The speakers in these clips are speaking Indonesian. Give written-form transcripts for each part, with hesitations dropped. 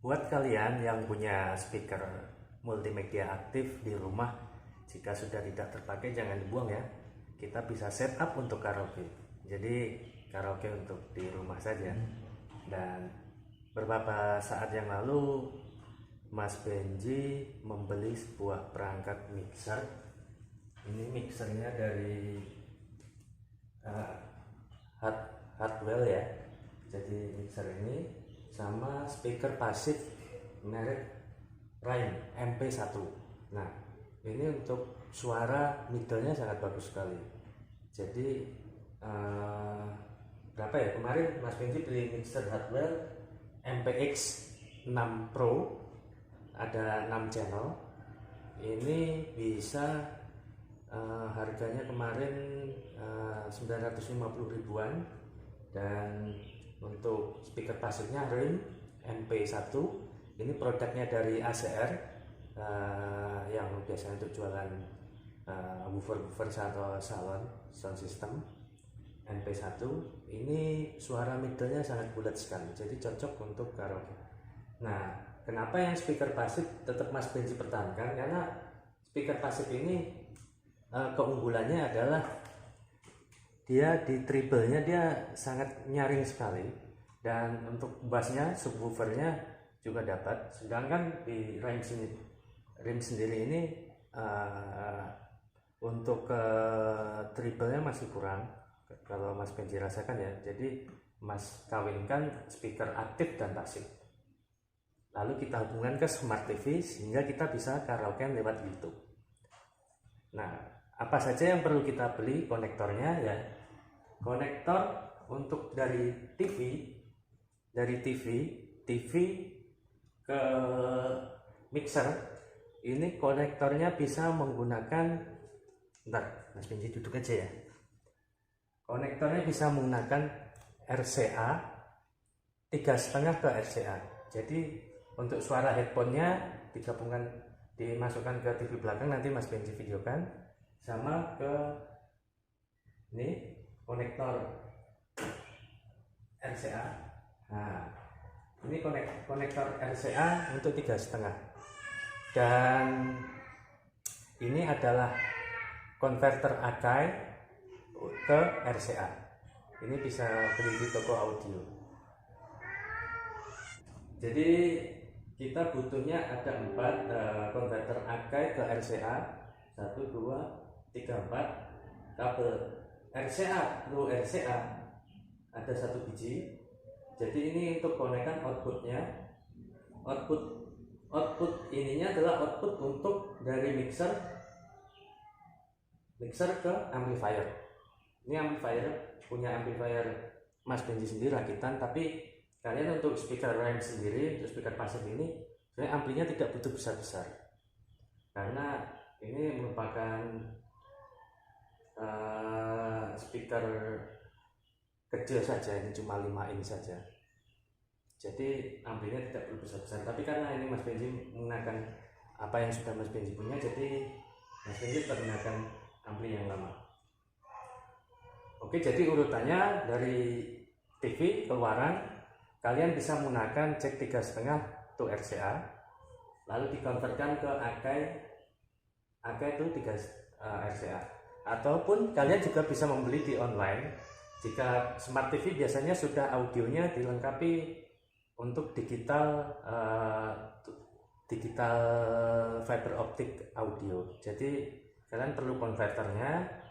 Buat kalian yang punya speaker multimedia aktif di rumah, jika sudah tidak terpakai jangan dibuang ya. Kita bisa setup untuk karaoke. Jadi karaoke untuk di rumah saja. Dan beberapa saat yang lalu Mas Benji membeli sebuah perangkat mixer. Ini mixernya dari uh, Hardwell ya. Jadi mixer ini sama speaker pasif merek Rime MP1. Nah, ini untuk suara middle-nya sangat bagus sekali. Jadi berapa ya, kemarin Mas Benji beli mixer Hardwell MPX 6 Pro, ada 6 channel. Ini bisa harganya kemarin 950 ribuan, dan untuk speaker pasifnya Rime MP1. Ini produknya dari ACR yang biasanya untuk jualan woofer atau sound system. MP1 ini suara middle-nya sangat bulat sekali, jadi cocok untuk karaoke. Nah, kenapa yang speaker pasif tetap Mas Benji pertahankan? Karena speaker pasif ini keunggulannya adalah dia di treble-nya dia sangat nyaring sekali, dan untuk bassnya subwoofernya juga dapat. Sedangkan di Rime sendiri ini untuk treble-nya masih kurang kalau Mas Benji rasakan ya. Jadi Mas kawinkan speaker aktif dan pasif, lalu kita hubungkan ke Smart TV sehingga kita bisa karaoke lewat YouTube. Nah, apa saja yang perlu kita beli konektornya ya? Konektor untuk dari TV ke mixer ini konektornya bisa menggunakan, bentar Mas Benji duduk aja ya. Konektornya bisa menggunakan RCA 3,5 ke RCA. Jadi untuk suara headphone-nya digabungkan, dimasukkan ke TV belakang, nanti Mas Benji videokan, sama ke ini konektor RCA. Nah, ini konektor RCA untuk 3,5, dan ini adalah konverter Akai ke RCA. Ini bisa beli di toko audio. Jadi kita butuhnya ada 4 konverter Akai ke RCA, 1, 2, 3, 4. Kabel RCA, low RCA ada 1 biji. Jadi ini untuk konekan outputnya. Output ininya adalah output untuk dari mixer ke amplifier. Ini punya amplifier Mas Benji sendiri rakitan, tapi kalian untuk speaker Rime sendiri, untuk speaker pasif ini sebenarnya amplinya tidak butuh besar-besar, karena ini merupakan speaker kecil saja, ini cuma 5 in saja. Jadi amplinya tidak perlu besar-besar. Tapi karena ini Mas Benji menggunakan apa yang sudah Mas Benji punya, jadi Mas Benji tetap menggunakan ampli yang lama. Oke, jadi urutannya dari TV keluaran, kalian bisa menggunakan jack 3,5 to RCA, lalu dikonvertkan ke Akai itu 3 RCA. Ataupun kalian juga bisa membeli di online. Jika Smart TV biasanya sudah audionya dilengkapi untuk digital fiber optic audio. Jadi kalian perlu konverternya.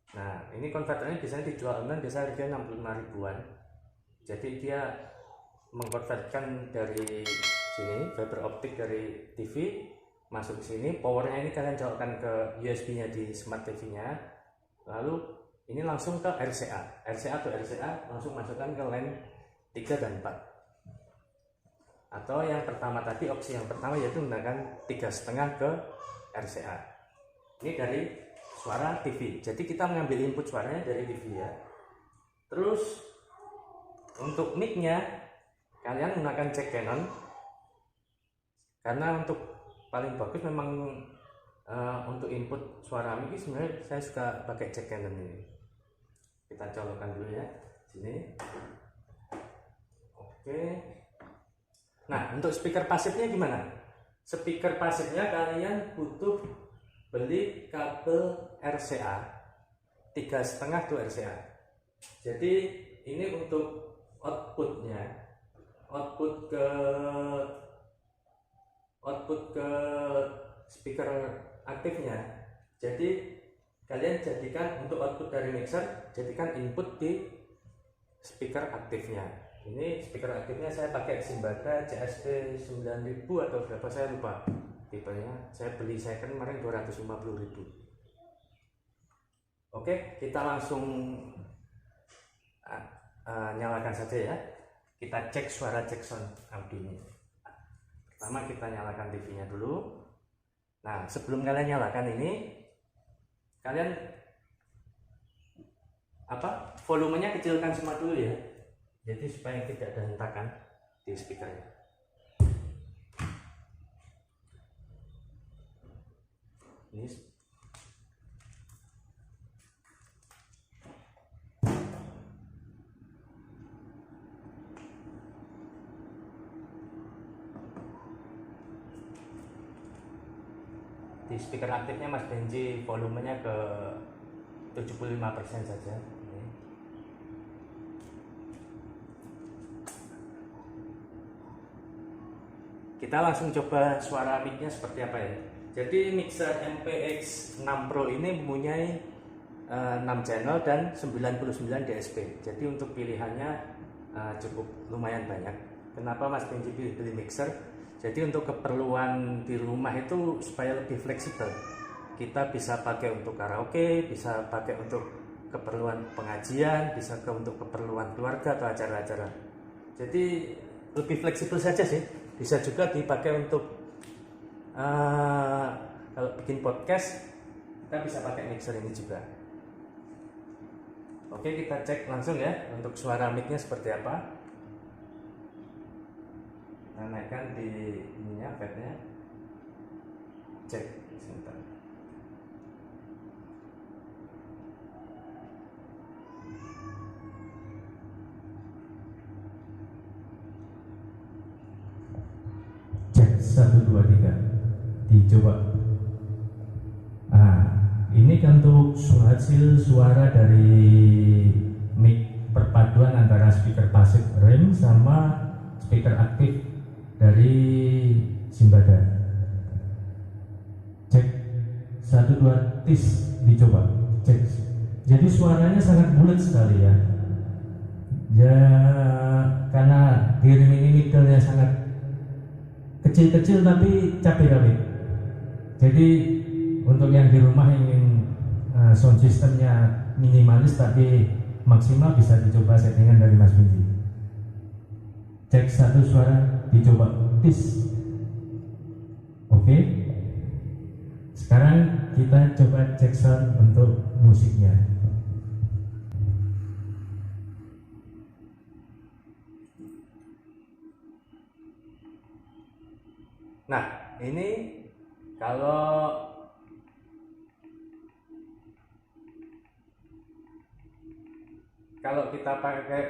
Nah, ini konverternya biasanya dijual online, biasanya harganya 65 ribuan. Jadi dia mengkonvertkan dari sini fiber optic dari TV masuk ke sini. Powernya ini kalian colokkan ke USB-nya di Smart TV-nya. Lalu ini langsung ke RCA atau RCA langsung masukkan ke line 3 dan 4. Atau yang pertama tadi, opsi yang pertama yaitu menggunakan 3,5 ke RCA. Ini dari suara TV. Jadi kita mengambil input suaranya dari TV ya. Terus untuk mic-nya kalian menggunakan jack Canon, karena untuk paling bagus memang untuk input suara mic sebenarnya saya suka pakai jack Canon ini. Kita colokkan dulu ya sini. Oke. Nah, untuk speaker pasifnya gimana? Speaker pasifnya kalian butuh beli kabel RCA 3,5 tuh RCA. Jadi ini untuk output ke speaker aktifnya. Jadi kalian jadikan untuk output dari mixer, jadikan input di speaker aktifnya. Ini speaker aktifnya saya pakai Simbada CSP 9000 atau berapa saya lupa tipenya. Saya beli second kemarin 250.000. Oke, kita langsung nyalakan saja ya. Kita cek suara cek sound audionya. Pertama kita nyalakan TV-nya dulu. Nah, sebelum kalian nyalakan ini, kalian volumenya kecilkan semua dulu ya. Jadi supaya tidak ada hentakan di speakernya. Ini di speaker aktifnya Mas Benji volumenya ke 75% saja. Kita langsung coba suara mic-nya seperti apa ya. Jadi mixer MPX 6 Pro ini mempunyai 6 channel dan 99 DSP. Jadi untuk pilihannya cukup lumayan banyak. Kenapa Mas Benji beli mixer? Jadi untuk keperluan di rumah itu supaya lebih fleksibel. Kita bisa pakai untuk karaoke, bisa pakai untuk keperluan pengajian, bisa untuk keperluan keluarga atau acara-acara. Jadi lebih fleksibel saja sih. Bisa juga dipakai untuk kalau bikin podcast, kita bisa pakai mixer ini juga. Oke, kita cek langsung ya untuk suara mic-nya seperti apa. Kita naikkan di ininya, pad-nya. Cek sebentar. Cek 1 2 3. Dicoba. Nah, ini kan untuk hasil suara dari mic perpaduan antara speaker pasif rem sama speaker aktif dari Simbada. Cek 1 2 tis, dicoba. Cek. Jadi suaranya sangat bulat sekali ya. Ya karena diri ini middle-nya sangat kecil-kecil tapi cabai-cabai. Jadi untuk yang di rumah ingin sound systemnya minimalis tapi maksimal, bisa dicoba settingan dari Mas Benji. Cek 1 suara, dicoba tis. Oke. Sekarang kita coba cek sound untuk musiknya. Nah, ini kalau kita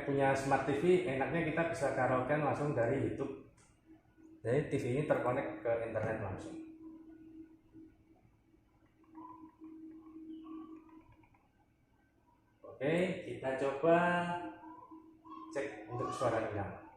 punya smart TV, enaknya kita bisa karaoke langsung dari YouTube. Jadi TV ini terkonek ke internet langsung. Oke, kita coba cek untuk suara rendah.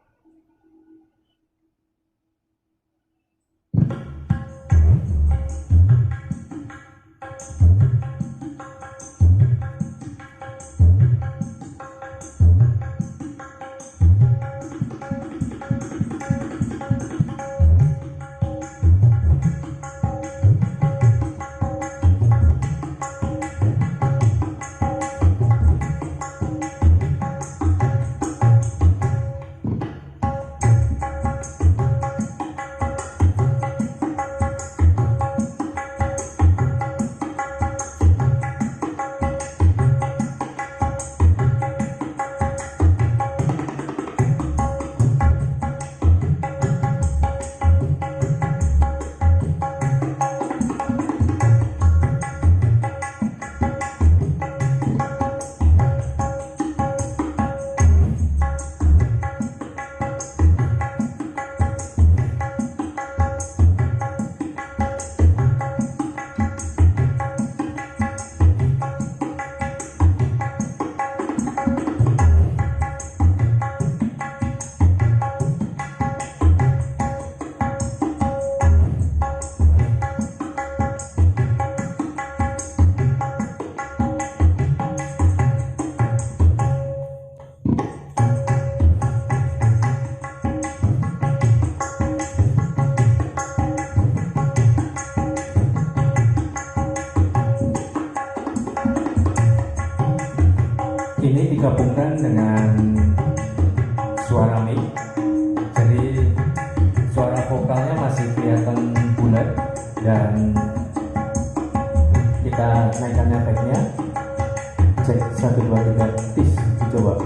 dengan suara mic, jadi suara vokalnya masih kelihatan bulat, dan kita naikkan efeknya. Cek 1 2 3 tis, coba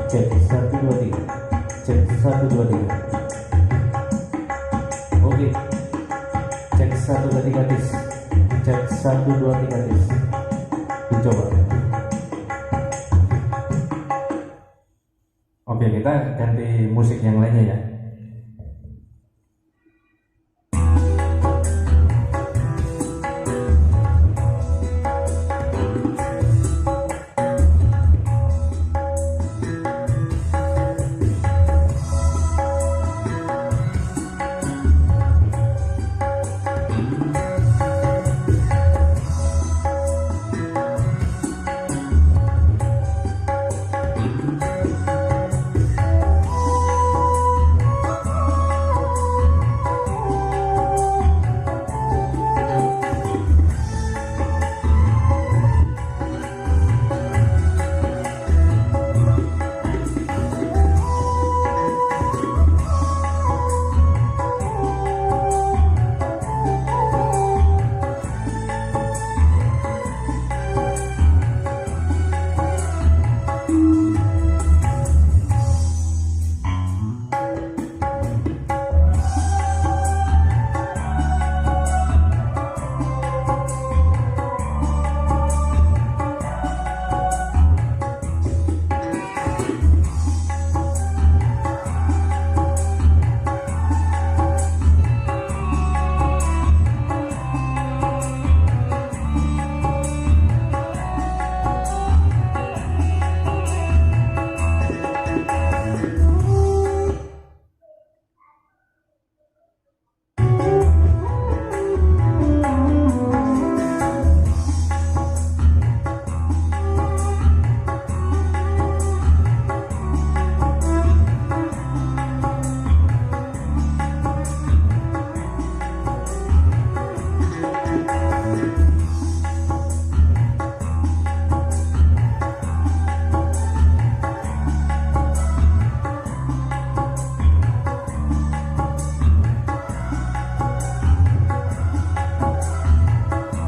cek 1 2 3, cek 1 2 3. Oke, cek 1 2 3 tis, cek 1 2 3 tis, coba. Oke, kita ganti musik yang lainnya ya.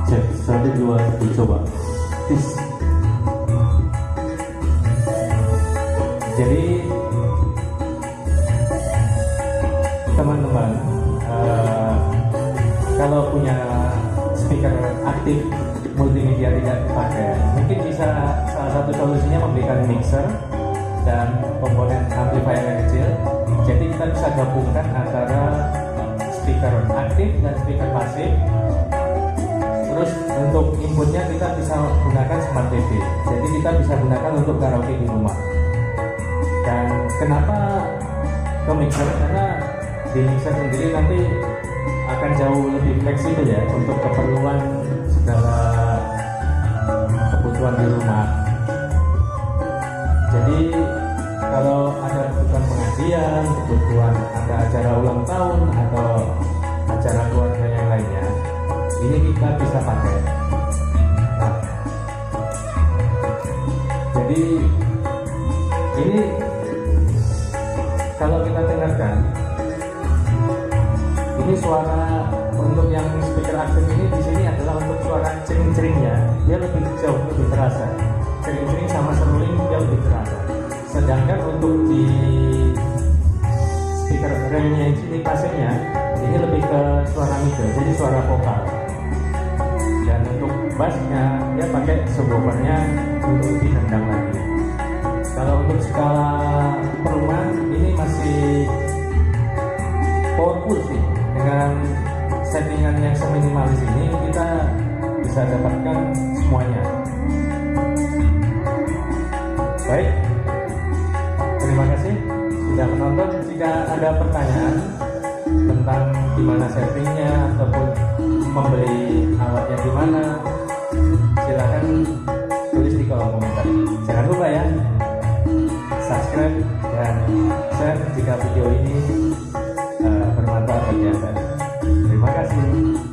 Cek 1 2 dicoba tis. Jadi teman-teman, kalau punya speaker aktif multimedia tidak dipakai, mungkin bisa salah satu solusinya memberikan mixer dan komponen amplifier yang kecil. Jadi kita bisa gabungkan antara speaker aktif dan speaker pasif. Terus untuk inputnya kita bisa gunakan smart TV. Jadi kita bisa gunakan untuk karaoke di rumah. Dan kenapa ke mixer? Karena di mixer sendiri nanti akan jauh lebih fleksibel ya untuk keperluan segala kebutuhan di rumah. Jadi kalau ada kebutuhan pengajian, kebutuhan ada acara ulang tahun atau acara keluarga yang lainnya, ini kita bisa pakai. Nah, jadi ini kalau kita dengarkan, ini suara untuk yang speaker aktif ini di sini adalah untuk suara cering-ceringnya, dia lebih jauh, lebih terasa. Cering-cering sama seruling dia lebih terasa. Sedangkan untuk di speaker realnya ini pasifnya, ini lebih ke suara middle, jadi suara vokal. Dan untuk bassnya dia pakai subwoofernya untuk lebih rendang lagi. Kalau untuk skala perumahan ini masih powerful sih. Dengan settingan yang seminimalis ini kita bisa dapatkan semuanya. Baik, terima kasih sudah menonton. Jika ada pertanyaan tentang gimana settingnya ataupun membeli alatnya di mana, silakan tulis di kolom komentar. Jangan lupa ya, subscribe dan share jika video ini bermanfaat bagi Anda. Terima kasih.